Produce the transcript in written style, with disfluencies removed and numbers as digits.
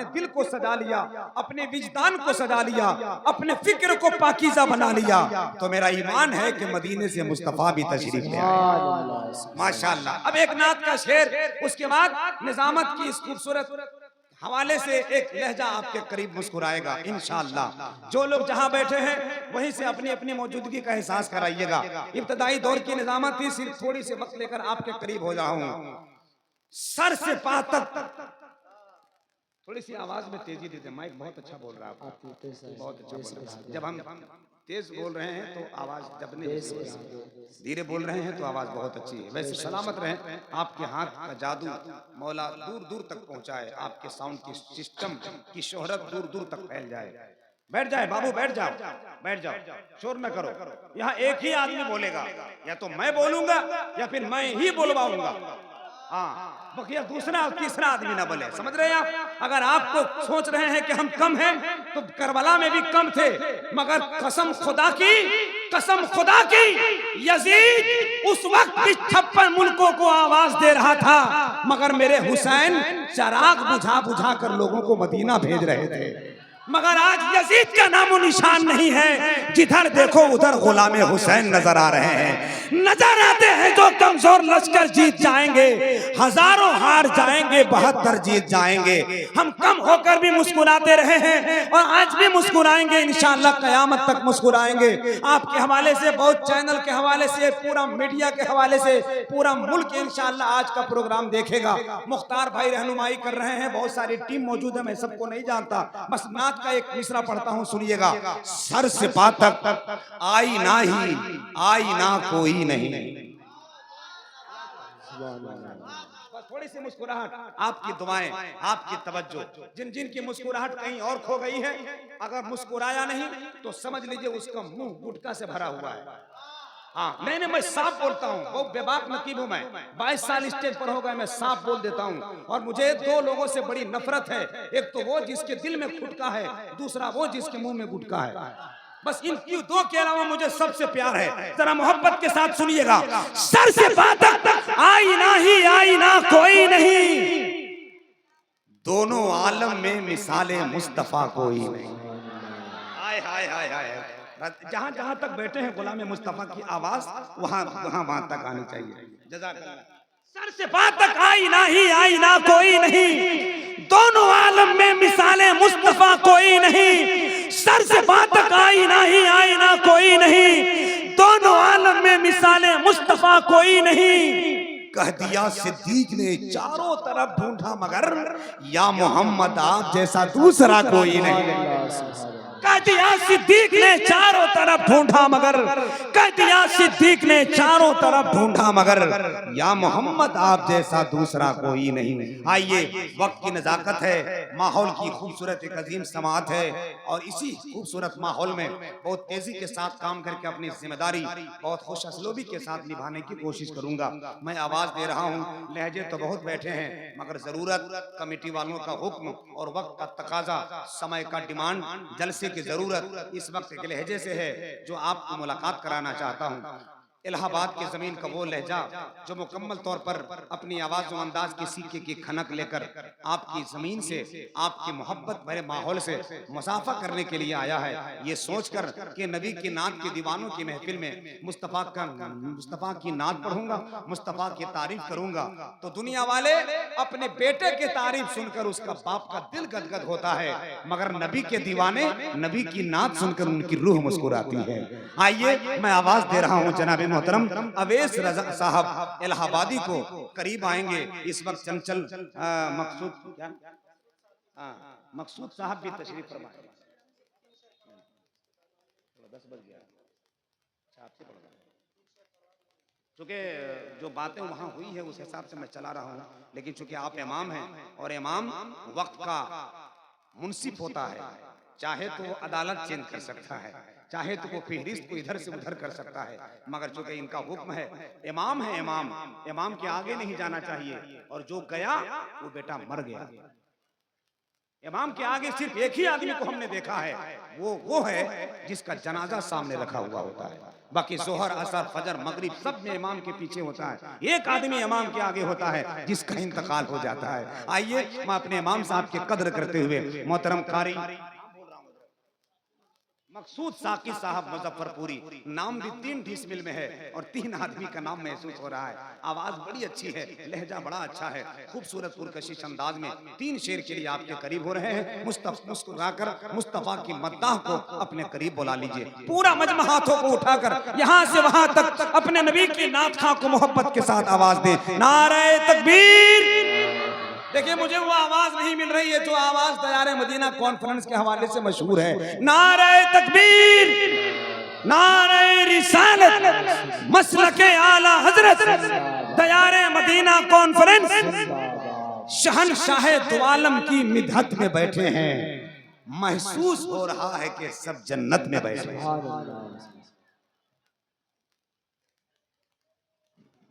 अपने दिल को सजा लिया, अपने विजदान को सजा लिया, अपने फिक्र को पाकीज़ा बना लिया, तो मेरा ईमान है कि मदीने से मुस्तफा भी तशरीफ ले आए। माशाअल्लाह। अब एक नात का शेर, उसके बाद निजामत की इस खूबसूरत हवाले से एक लहजा आपके करीब मुस्कुराएगा इंशाअल्लाह। जो लोग जहां बैठे हैं वहीं से अपनी अपनी मौजूदगी का एहसास कराइएगा। इब्तदाई दौर की निजामत थी, सिर्फ थोड़ी सी वक्त लेकर आपके करीब हो जाऊं। सर से पा तक, थोड़ी सी आवाज में तेजी दे दे, माइक बहुत अच्छा बोल रहा है, बहुत अच्छा बोल रहा है। जब हम तेज बोल रहे हैं तो आवाज दबने, धीरे बोल रहे हैं तो आवाज बहुत अच्छी है। वैसे सलामत रहें, आपके हाथ का जादू मौला दूर दूर तक पहुंचाए, आपके साउंड की सिस्टम की शोहरत दूर दूर तक फैल जाए। बैठ जाए बाबू, बैठ जाओ, बैठ जाओ, शोर न करो। यहाँ एक ही आदमी बोलेगा, या तो मैं बोलूंगा या फिर मैं ही बोलवाऊंगा। हाँ, बकिया दूसरा और तीसरा आदमी ना बोले, समझ रहे हैं आप? अगर आपको सोच रहे हैं कि हम कम हैं, तो करबला में भी कम थे, मगर कसम खुदा की, कसम खुदा की, यजीद उस वक्त भी 56 मुल्कों को आवाज दे रहा था, मगर मेरे हुसैन चराग बुझा बुझा कर लोगों को मदीना भेज रहे थे। मगर आज यजीद का नामो निशान नहीं है, जिधर देखो उधर गुलाम हुसैन नजर आ रहे हैं। नजर आते हैं जो कमजोर लश्कर जीत जाएंगे, हजारों हार जाएंगे, 72 जीत जाएंगे। हम कम होकर भी मुस्कुराते रहे हैं और आज भी मुस्कुराएंगे, इंशाअल्लाह कयामत तक मुस्कुराएंगे। आपके हवाले से, बहुत चैनल के हवाले से, पूरा मीडिया के हवाले से पूरा मुल्क इंशाअल्लाह आज का प्रोग्राम देखेगा। मुख्तार भाई रहनुमाई कर रहे हैं, बहुत सारी टीम मौजूद है, मैं सबको नहीं जानता, बस नात का एक मिसरा पढ़ता हूं, सुनिएगा। सर से पा तक आई ना ही, आई ना कोई नहीं। बस थोड़ी सी मुस्कुराहट, आपकी दुआएं, आपकी तवज्जो, जिन जिन की मुस्कुराहट कहीं और खो गई है, अगर मुस्कुराया नहीं तो समझ लीजिए उसका मुंह गुटखा से भरा हुआ है। हाँ, नहीं, मैं साफ बोलता हूँ, वो बेबाक नकीब हूँ मैं, 22 साल स्टेज पर हो गए, मैं साफ बोल देता हूँ। और मुझे दो लोगों से बड़ी नफरत है, एक तो वो जिसके दिल में खुटका है, दूसरा वो जिसके मुंह में गुटका है। बस इन दो के अलावा मुझे सबसे प्यार है। जरा मोहब्बत के साथ सुनिएगा। सर से बात आई ना ही, आई ना कोई नहीं, दोनों आलम में मिसाले मुस्तफा कोई नहीं। हाय हाय हाय हाय, जहां जहां तक बैठे हैं गुलाम मुस्तफा की आवाज वहां तक आनी चाहिए। जज़ाकल्लाह। सर से बात तक आई ना ही, आई ना कोई नहीं, दोनों आलम में मिसाले मुस्तफा कोई नहीं। सर से बात तक आई ना ही, आई ना कोई नहीं, दोनों आलम में मिसाले मुस्तफा कोई नहीं। कह दिया सिद्दीक ने चारों तरफ ढूंढा मगर या मोहम्मद आप जैसा दूसरा कोई नहीं। कह दिया सिद्दीक ने चारों तरफ ढूंढा मगर, कह दिया सिद्दीक ने चारों तरफ ढूंढा मगर, या मोहम्मद आप जैसा दूसरा कोई नहीं। आइए, वक्त की नजाकत है, माहौल की खूबसूरत एक अजीम समात है, और इसी खूबसूरत माहौल में बहुत तेजी के साथ काम करके अपनी जिम्मेदारी बहुत खुश असलोबी के साथ निभाने की कोशिश करूंगा। मैं आवाज दे रहा हूँ, लहजे तो बहुत बैठे हैं, मगर जरूरत कमेटी वालों का हुक्म और वक्त का तकाजा, समय का डिमांड, जलसे की जरूरत इस वक्त के लहजे से है जो आपको मुलाकात कराना चाहता हूं। इलाहाबाद की जमीन का वो लहजा जो मुकम्मल तौर पर अपनी आवाज और अंदाज की सीखे की खनक लेकर आपकी जमीन से, आपकी मोहब्बत भरे माहौल से मुसाफा करने के लिए आया है, ये सोचकर कि नबी की नात के दीवानों की महफिल में मुस्तफा की नात पढ़ूंगा, मुस्तफा की तारीफ करूंगा, तो दुनिया वाले अपने बेटे की तारीफ सुनकर उसका बाप का दिल गदगद होता है, मगर नबी के दीवाने नबी की नात सुनकर उनकी रूह मुस्कुराती है। आइए, मैं आवाज दे रहा हूं जनाब मोहतरम अवैस रजा साहब इलाहाबादी को, करीब आएंगे इस वक्त। चंचल मकसूद, क्या मकसूद साहब भी तशरीफ फरमाए। 10 बज गया, आपसे पढ़ रहा, चूंकि जो बातें वहां हुई है उस हिसाब से मैं चला रहा हूं, लेकिन चूंकि आप इमाम हैं और इमाम वक्त का मुंसिफ होता है, चाहे तो वो अदालत चेंज कर सकता है, चाहे तो वो फहरिस्त को इधर से उधर कर सकता है, मगर चूंकि इनका हुक्म है, इमाम है इमाम, इमाम के आगे नहीं जाना चाहिए, और जो गया वो बेटा मर गया। इमाम के आगे सिर्फ एक ही आदमी को हमने देखा है, वो है जिसका जनाजा सामने रखा हुआ होता है। बाकी जोहर, असर, फजर, मगरिब सब में इमाम के पीछे होता है। एक आदमी इमाम के आगे होता है जिसका इंतकाल हो जाता है। आइए मैं अपने इमाम साहब की कद्र करते हुए मोहतरम कारी मकसूद साकी साहब मुजफ्फरपुरी, नाम भी 3 डिसमिल में है और 3 आदमी का नाम महसूस हो रहा है। आवाज बड़ी अच्छी है, लहजा बड़ा अच्छा है, खूबसूरत पुरकशिश अंदाज में 3 शेर के लिए आपके करीब हो रहे हैं। मुस्कुराकर मुस्तफा की मद्दाह को अपने करीब बुला लीजिए। पूरा मजमा हाथों को उठाकर यहाँ से वहां तक अपने नबी की नात खां को मोहब्बत के साथ आवाज दें, नारे तकबीर। देखिए मुझे वो आवाज नहीं मिल रही है जो आवाज दयारे मदीना कॉन्फ्रेंस के हवाले से मशहूर है। नारे तकबीर, नारे रिसालत, मसलके आला हजरत, दयारे मदीना कॉन्फ्रेंस शहनशाह दो आलम की मिदहत में बैठे हैं। महसूस हो रहा है कि सब जन्नत में बैठे हैं।